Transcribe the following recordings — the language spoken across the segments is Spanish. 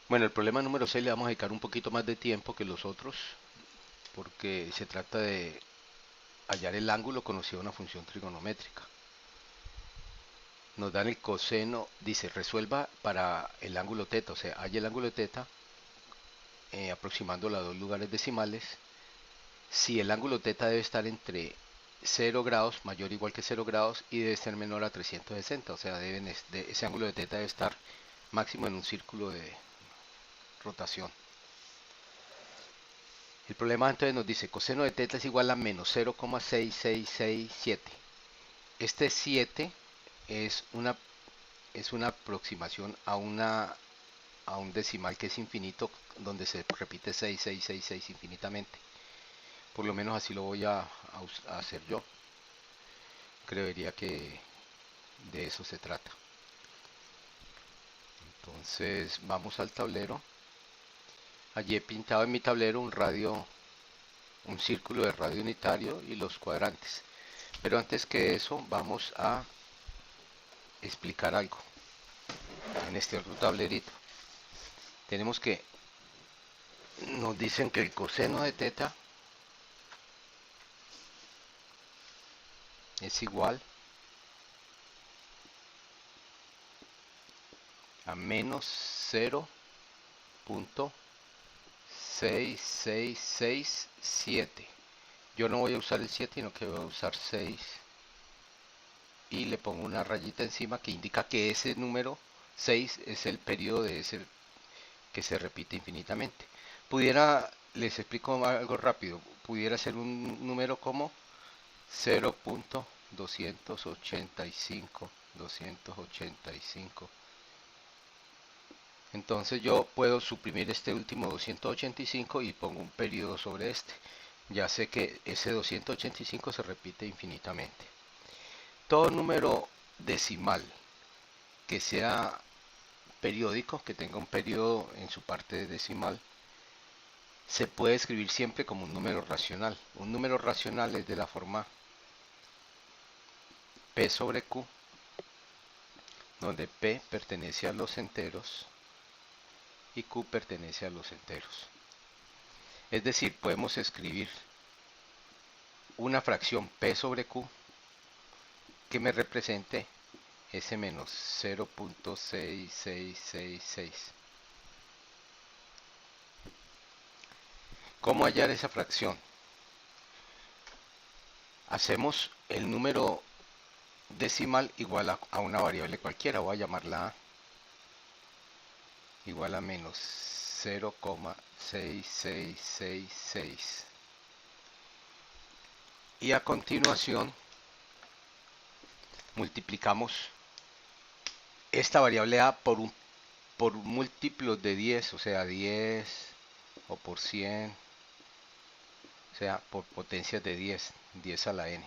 Bueno, el problema número 6 le vamos a dedicar un poquito más de tiempo que los otros, porque se trata de hallar el ángulo conocido a una función trigonométrica. Nos dan el coseno, dice, resuelva para el ángulo teta, o sea, halla el ángulo teta aproximándolo a dos lugares decimales. Si el ángulo teta debe estar entre 0 grados, mayor o igual que 0 grados, y debe ser menor a 360, o sea, ese ángulo de teta debe estar máximo en un círculo de rotación. El problema entonces nos dice coseno de teta es igual a menos 0,6667. Este 7 es una, es una aproximación a un decimal que es infinito, donde se repite 6666 infinitamente. Por lo menos así lo voy a hacer yo. Creería que de eso se trata. Entonces vamos al tablero. Allí he pintado en mi tablero un círculo de radio unitario y los cuadrantes. Pero antes que eso vamos a explicar algo en este otro tablerito. Tenemos que, nos dicen que el coseno de teta es igual a menos 0,6667. Yo no voy a usar el 7, sino que voy a usar 6 y le pongo una rayita encima que indica que ese número 6 es el periodo de ese que se repite infinitamente. Les explico algo rápido, pudiera ser un número como 0,285, 285. Entonces yo puedo suprimir este último 285 y pongo un periodo sobre este. Ya sé que ese 285 se repite infinitamente. Todo número decimal que sea periódico, que tenga un periodo en su parte decimal, se puede escribir siempre como un número racional. Un número racional es de la forma P sobre Q, donde P pertenece a los enteros y Q pertenece a los enteros. Es decir, podemos escribir una fracción P sobre Q que me represente ese menos 0,6666. ¿Cómo hallar esa fracción? Hacemos el número decimal igual a una variable cualquiera, voy a llamarla A, igual a menos 0,6666. Y a continuación multiplicamos esta variable A por múltiplos de 10, o sea, 10 o por 100, o sea, por potencias de 10, 10 a la n.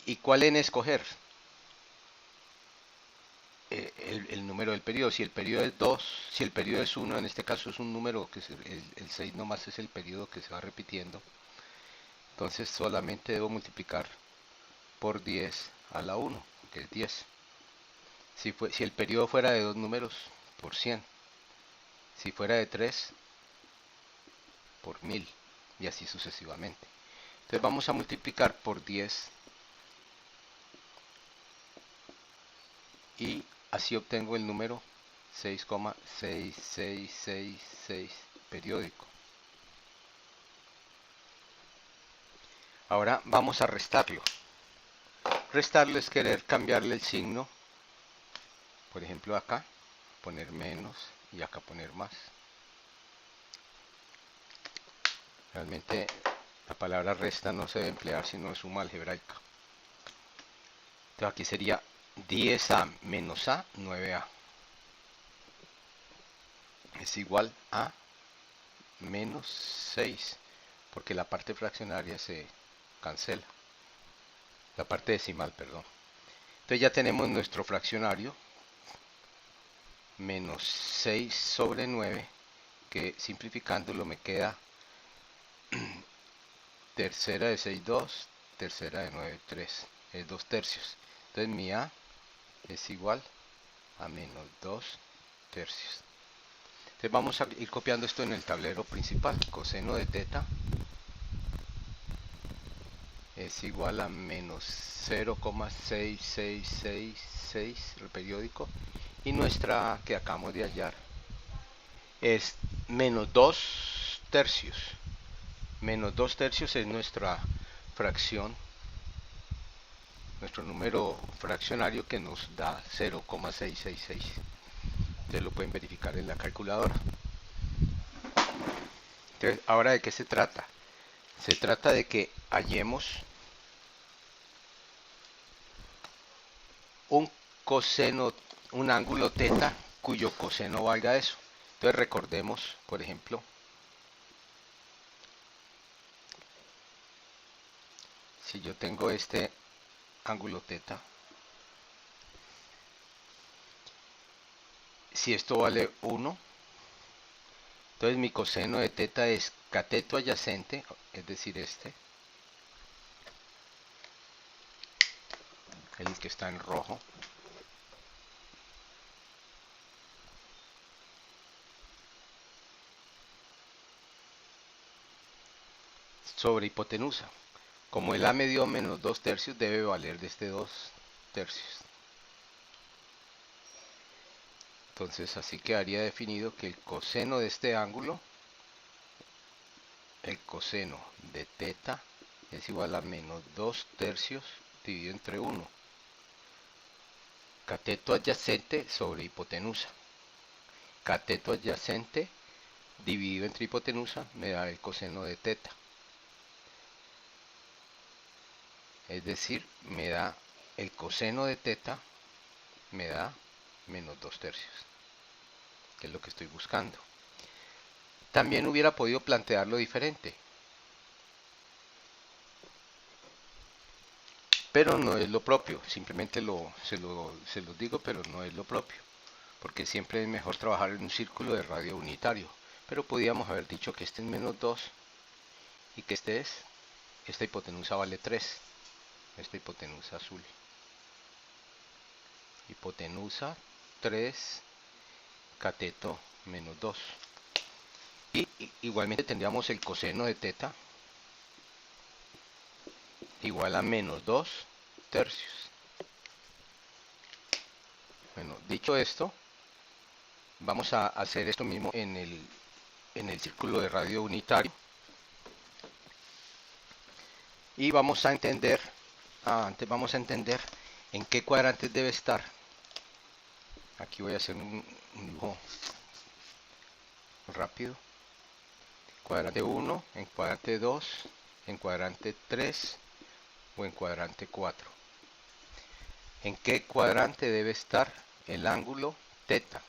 ¿Y cuál n escoger? El número del periodo. Si el periodo es 2, si el periodo es 1, en este caso es un número que el 6 nomás es el periodo que se va repitiendo. Entonces solamente debo multiplicar por 10 a la 1, que es 10. Si el periodo fuera de dos números, por 100. Si fuera de 3, por 1000. Y así sucesivamente. Entonces vamos a multiplicar por 10 y así obtengo el número 6,6666 periódico. Ahora vamos a restarlo. Restarlo es querer cambiarle el signo. Por ejemplo acá poner menos y acá poner más. Realmente la palabra resta no se debe emplear si no es suma algebraica. Entonces aquí sería 10a menos a, 9a. Es igual a menos 6, porque la parte fraccionaria se cancela. La parte decimal, perdón. Entonces ya tenemos nuestro fraccionario, menos 6 sobre 9, que simplificándolo me queda tercera de 6, 2, tercera de 9, 3, es 2 tercios. Entonces mi A es igual a menos 2 tercios. Entonces vamos a ir copiando esto en el tablero principal. Coseno de teta es igual a menos 0,6666 el periódico, y nuestra que acabamos de hallar es menos 2 tercios. Menos 2 tercios es nuestra fracción, nuestro número fraccionario, que nos da 0,666. Ustedes lo pueden verificar en la calculadora. Entonces, ¿ahora de qué se trata? Se trata de que hallemos un coseno, un ángulo teta cuyo coseno valga eso. Entonces recordemos, por ejemplo, si yo tengo este ángulo teta, si esto vale 1, entonces mi coseno de teta es cateto adyacente, es decir, este, el que está en rojo, sobre hipotenusa. Como el A me dio menos 2 tercios, debe valer de este 2 tercios. Entonces así quedaría definido que el coseno de este ángulo, el coseno de teta, es igual a menos 2 tercios dividido entre 1. Cateto adyacente sobre hipotenusa. Cateto adyacente dividido entre hipotenusa me da el coseno de teta. Es decir, me da el coseno de teta, me da menos 2 tercios, que es lo que estoy buscando. También hubiera podido plantearlo diferente, pero no es lo propio. Simplemente se los digo, pero no es lo propio, porque siempre es mejor trabajar en un círculo de radio unitario. Pero podíamos haber dicho que este es menos 2 y que esta hipotenusa vale 3. Esta hipotenusa azul. Hipotenusa 3, cateto menos 2. Y igualmente tendríamos el coseno de teta igual a menos 2 tercios. Bueno, dicho esto, vamos a hacer esto mismo en el círculo de radio unitario. Y vamos a entender, antes vamos a entender en qué cuadrantes debe estar. Aquí voy a hacer un dibujo rápido. Cuadrante 1, en cuadrante 2, en cuadrante 3 o en cuadrante 4. ¿En qué cuadrante debe estar el ángulo teta?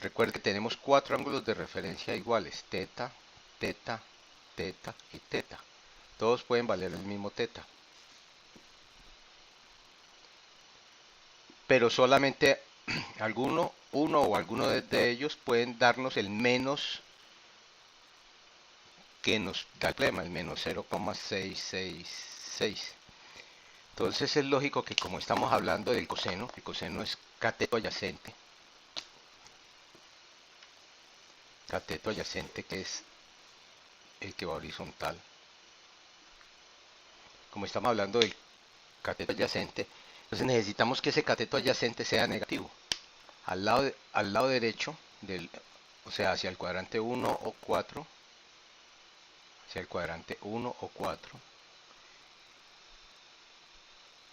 Recuerden que tenemos 4 ángulos de referencia iguales: teta, teta, teta y teta. Todos pueden valer el mismo teta, pero solamente uno o alguno de ellos pueden darnos el menos que nos da el problema, el menos 0,666. Entonces es lógico que, como estamos hablando del coseno, el coseno es cateto adyacente. Cateto adyacente, que es el que va horizontal. Como estamos hablando del cateto adyacente, entonces necesitamos que ese cateto adyacente sea negativo. Al lado derecho, o sea, hacia el cuadrante 1 o 4, hacia el cuadrante 1 o 4,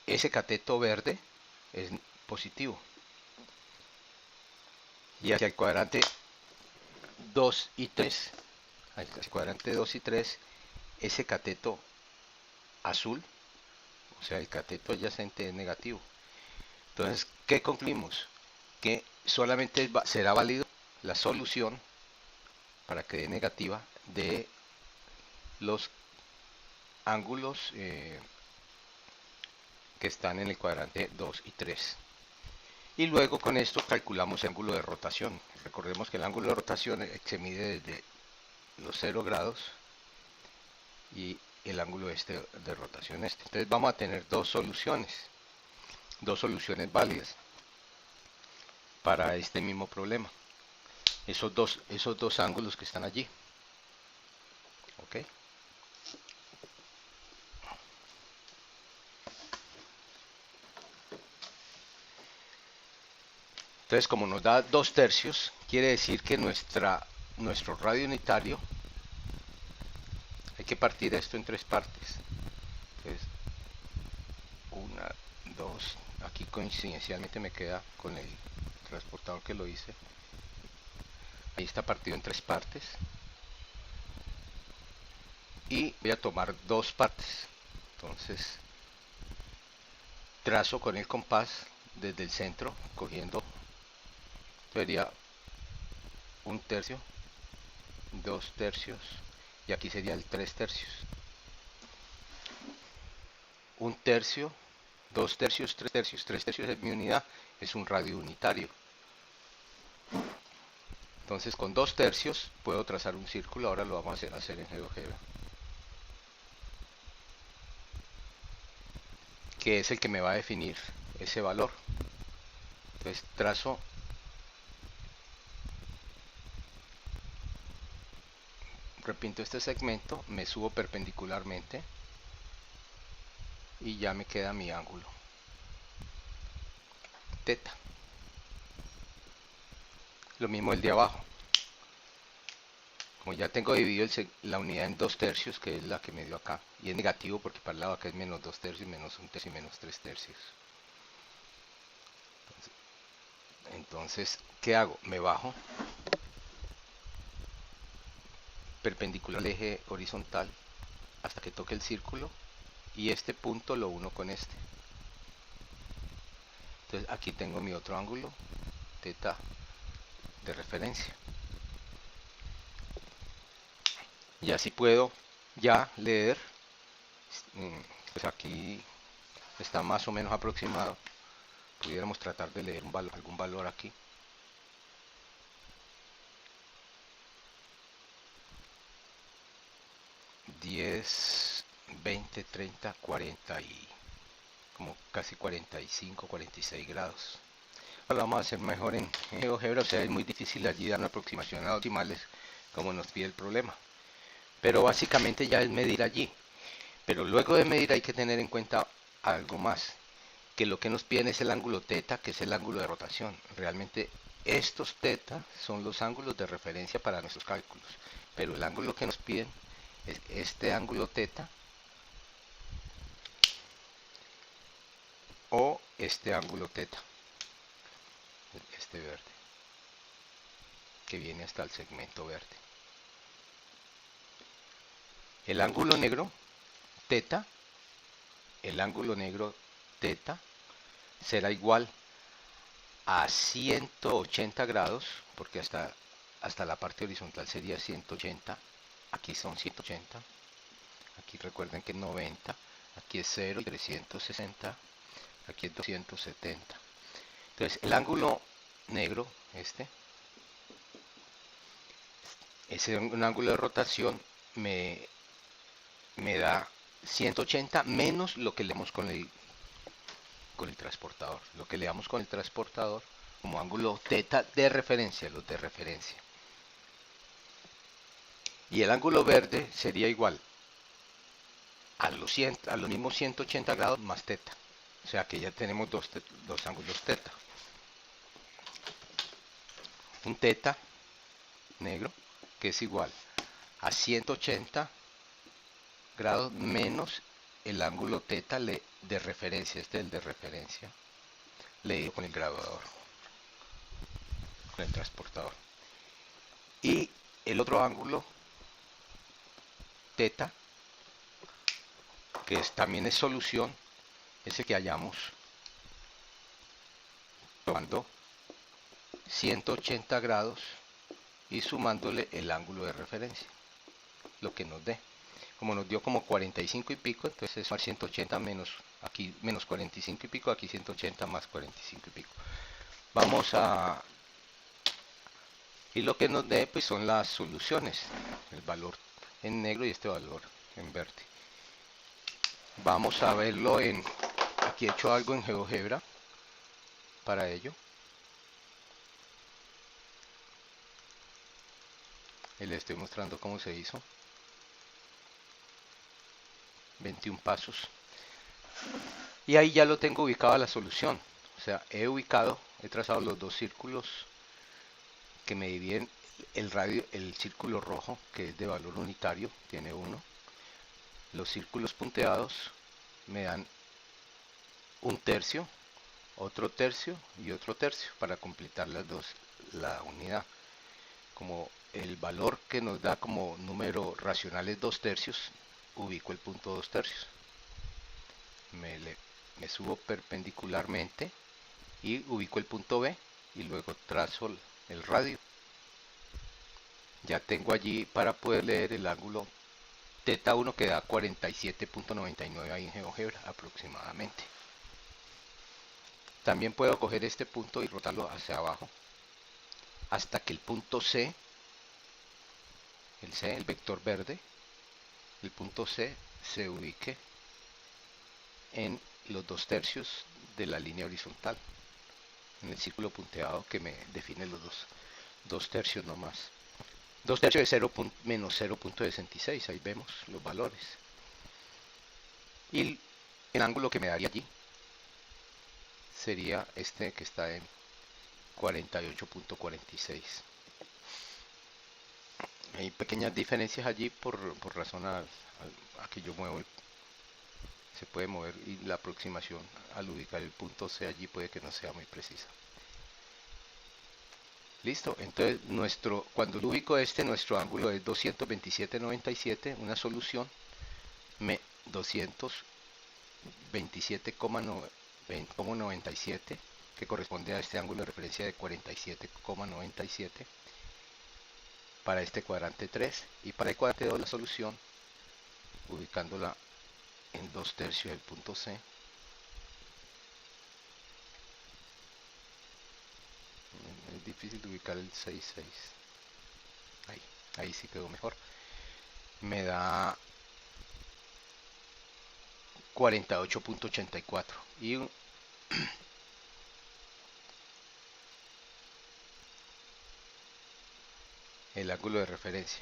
ese cateto verde es positivo. Y hacia el cuadrante 2 y 3, hacia el cuadrante 2 y 3, ese cateto azul, o sea, el cateto adyacente, es negativo. Entonces, ¿qué concluimos? Que solamente será válido la solución, para que dé negativa, de los ángulos que están en el cuadrante 2 y 3. Y luego con esto calculamos el ángulo de rotación. Recordemos que el ángulo de rotación se mide desde los 0 grados y el ángulo de rotación este. Entonces vamos a tener dos soluciones válidas. para este mismo problema. Esos dos ángulos que están allí. ¿Ok? Entonces, como nos da 2/3, quiere decir que nuestro radio unitario, hay que partir esto en 3 partes. Entonces, 1, 2, aquí coincidencialmente me queda con el transportador que lo hice. Ahí está partido en 3 partes. Y voy a tomar 2 partes. Entonces, trazo con el compás desde el centro, cogiendo, sería 1/3, 2/3, y aquí sería el 3/3. 1/3, 2/3, 3/3. 3/3 es mi unidad, es un radio unitario. Entonces con 2/3 puedo trazar un círculo. Ahora lo vamos a hacer en GeoGebra, que es el que me va a definir ese valor. Entonces trazo, repinto este segmento, me subo perpendicularmente y ya me queda mi ángulo teta. Lo mismo el de abajo. Como ya tengo dividido la unidad en 2/3, que es la que me dio acá, y es negativo porque para el lado acá es menos 2/3, menos 1/3 y menos 3/3. Entonces, ¿qué hago? Me bajo perpendicular al eje horizontal hasta que toque el círculo, y este punto lo uno con este. Entonces aquí tengo mi otro ángulo teta de referencia, y así puedo ya leer. Pues aquí está más o menos aproximado. Pudiéramos tratar de leer algún valor aquí. $10, 20, 30, 40 y como casi 45, 46 grados. Ahora vamos a hacer mejor en GeoGebra. O sea, es muy difícil allí dar una aproximación a optimales como nos pide el problema, pero básicamente ya es medir allí. Pero luego de medir hay que tener en cuenta algo más, que lo que nos piden es el ángulo teta, que es el ángulo de rotación. Realmente estos teta son los ángulos de referencia para nuestros cálculos, pero el ángulo que nos piden es este ángulo teta o este ángulo teta, este verde, que viene hasta el segmento verde. El ángulo negro teta, el ángulo negro teta será igual a 180 grados, porque hasta la parte horizontal sería 180, aquí son 180, aquí recuerden que es 90, aquí es 0 y 360, aquí es 270. Entonces el ángulo negro, es un ángulo de rotación, me da 180 menos lo que leemos con el transportador. Lo que le damos con el transportador como ángulo teta de referencia, los de referencia. Y el ángulo verde sería igual a los mismos 180 grados más teta. O sea que ya tenemos dos ángulos teta. Un teta negro que es igual a 180 grados menos el ángulo teta de referencia, este es el de referencia, leído con el graduador, con el transportador. Y el otro ángulo teta, que también es solución, es el que hallamos tomando 180 grados y sumándole el ángulo de referencia, lo que nos dé. Como nos dio como 45 y pico, entonces es 180 menos, aquí menos 45 y pico, aquí 180 más 45 y pico. Vamos a... Y lo que nos dé pues son las soluciones, el valor en negro y este valor en verde. Vamos a verlo aquí he hecho algo en GeoGebra para ello. y le estoy mostrando cómo se hizo. 21 pasos. Y ahí ya lo tengo ubicado a la solución. O sea, he trazado los dos círculos que me dividen el radio, el círculo rojo, que es de valor unitario, tiene 1. Los círculos punteados me dan un tercio, otro tercio y otro tercio para completar la unidad. Como el valor que nos da como número racional es 2 tercios, ubico el punto 2 tercios. Me subo perpendicularmente y ubico el punto B y luego trazo el radio. Ya tengo allí para poder leer el ángulo θ 1 que da 47.99 ahí en GeoGebra aproximadamente. También puedo coger este punto y rotarlo hacia abajo hasta que el punto C, el vector verde, el punto C se ubique en los 2 tercios de la línea horizontal, en el círculo punteado que me define los 2 tercios nomás. 2 tercios de 0 menos 0.66, ahí vemos los valores. Y el ángulo que me daría allí sería este que está en 48.46. Hay pequeñas diferencias allí por razón a que yo muevo, se puede mover, y la aproximación al ubicar el punto C allí puede que no sea muy precisa. Listo, entonces cuando lo ubico nuestro ángulo es 227.97, una solución 227,97, que corresponde a este ángulo de referencia de 47,97 para este cuadrante 3, y para el cuadrante 2 la solución, ubicándola en 2 tercios del punto C, es difícil de ubicar el 6,6, ahí sí quedó mejor, me da 48.84 y el ángulo de referencia,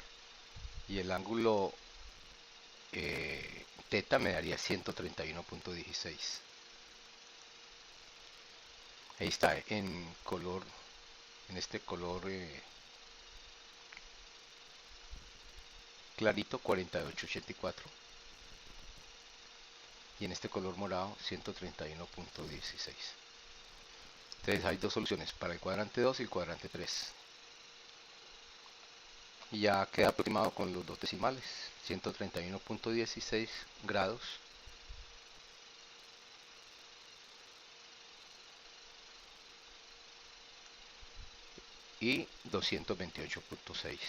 y el ángulo θ me daría 131.16. Ahí está en color, en este color clarito, 48.84, y en este color morado 131.16. Entonces hay dos soluciones para el cuadrante 2 y el cuadrante 3. Y ya queda aproximado con los dos decimales, 131.16 grados y 228.6.